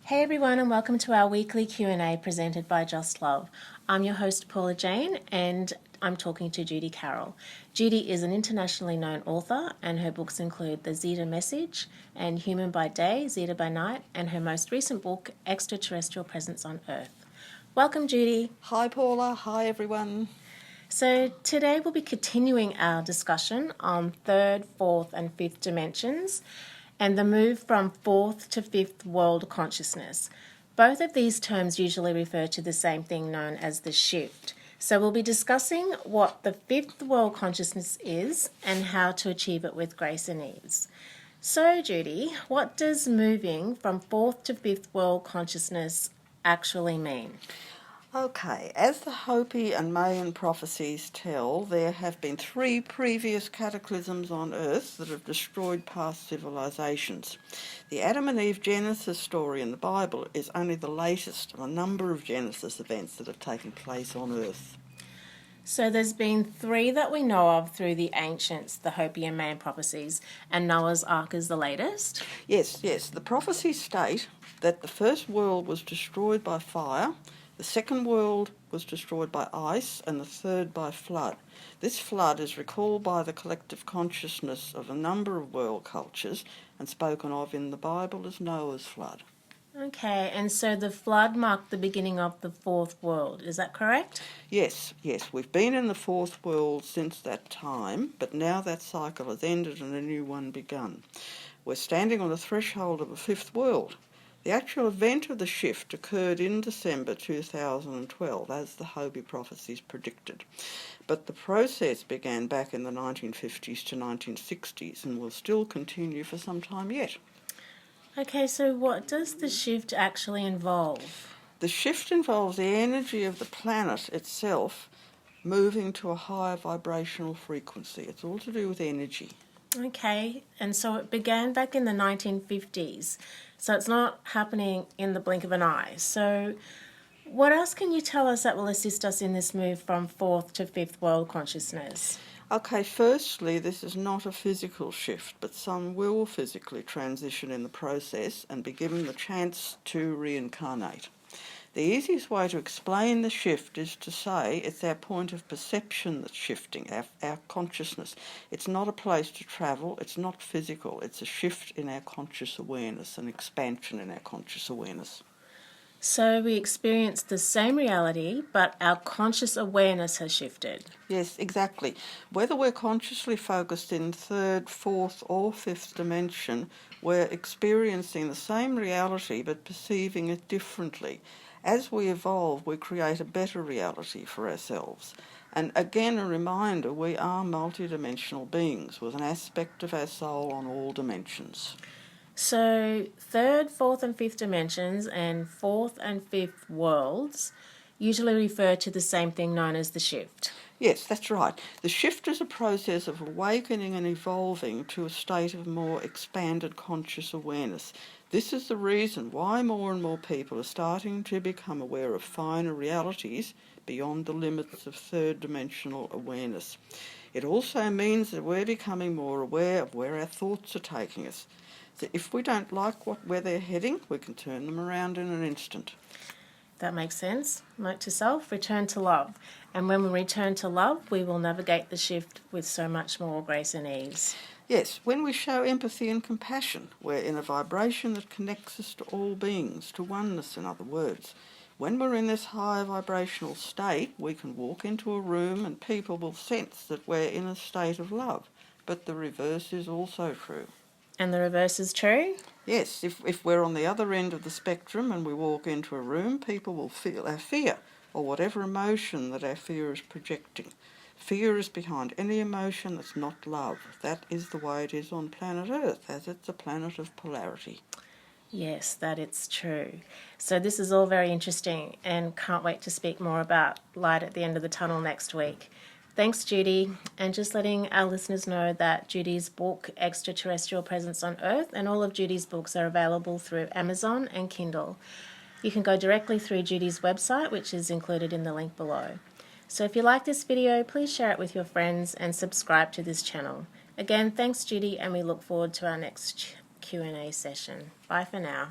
Hey everyone, and welcome to our weekly Q&A presented by Just Love. I'm your host Paula Jane, and I'm talking to Judy Carroll. Judy is an internationally known author, and her books include The Zeta Message and Human by Day, Zeta by Night, and her most recent book, Extraterrestrial Presence on Earth. Welcome, Judy. Hi Paula, hi everyone. So today we'll be continuing our discussion on third, fourth and fifth dimensions and the move from fourth to fifth world consciousness. Both of these terms usually refer to the same thing known as the shift. So we'll be discussing what the fifth world consciousness is and how to achieve it with grace and ease. So Judy, what does moving from fourth to fifth world consciousness actually mean? Okay, as the Hopi and Mayan prophecies tell, there have been 3 previous cataclysms on Earth that have destroyed past civilizations. The Adam and Eve Genesis story in the Bible is only the latest of a number of Genesis events that have taken place on Earth. So there's been 3 that we know of through the ancients, the Hopi and Mayan prophecies, and Noah's Ark is the latest? Yes. The prophecies state that the first world was destroyed by fire, the second world was destroyed by ice, and the third by flood. This flood is recalled by the collective consciousness of a number of world cultures and spoken of in the Bible as Noah's flood. Okay, and so the flood marked the beginning of the fourth world, is that correct? Yes, we've been in the fourth world since that time, but now that cycle has ended and a new one begun. We're standing on the threshold of a fifth world. The actual event of the shift occurred in December 2012, as the Hopi prophecies predicted. But the process began back in the 1950s to 1960s and will still continue for some time yet. Okay, so what does the shift actually involve? The shift involves the energy of the planet itself moving to a higher vibrational frequency. It's all to do with energy. Okay, and so it began back in the 1950s, so it's not happening in the blink of an eye. So what else can you tell us that will assist us in this move from fourth to fifth world consciousness? Okay, firstly, this is not a physical shift, but some will physically transition in the process and be given the chance to reincarnate. The easiest way to explain the shift is to say it's our point of perception that's shifting, our consciousness. It's not a place to travel, it's not physical, it's a shift in our conscious awareness, an expansion in our conscious awareness. So we experience the same reality, but our conscious awareness has shifted. Yes, exactly. Whether we're consciously focused in third, fourth or fifth dimension, we're experiencing the same reality but perceiving it differently. As we evolve, we create a better reality for ourselves. And again, a reminder, we are multidimensional beings with an aspect of our soul on all dimensions. So third, fourth and fifth dimensions and fourth and fifth worlds usually refer to the same thing known as the shift. Yes, that's right. The shift is a process of awakening and evolving to a state of more expanded conscious awareness. This is the reason why more and more people are starting to become aware of finer realities beyond the limits of third-dimensional awareness. It also means that we're becoming more aware of where our thoughts are taking us. So if we don't like where they're heading, we can turn them around in an instant. That makes sense. Note to self, return to love. And when we return to love, we will navigate the shift with so much more grace and ease. Yes, when we show empathy and compassion, we're in a vibration that connects us to all beings, to oneness in other words. When we're in this higher vibrational state, we can walk into a room and people will sense that we're in a state of love. But the reverse is also true. And the reverse is true? Yes, if we're on the other end of the spectrum and we walk into a room, people will feel our fear or whatever emotion that our fear is projecting. Fear is behind any emotion that's not love. That is the way it is on planet Earth, as it's a planet of polarity. Yes, that it's true. So this is all very interesting and can't wait to speak more about light at the end of the tunnel next week. Thanks, Judy. And just letting our listeners know that Judy's book, Extraterrestrial Presence on Earth, and all of Judy's books are available through Amazon and Kindle. You can go directly through Judy's website, which is included in the link below. So if you like this video, please share it with your friends and subscribe to this channel. Again, thanks, Judy, and we look forward to our next Q&A session. Bye for now.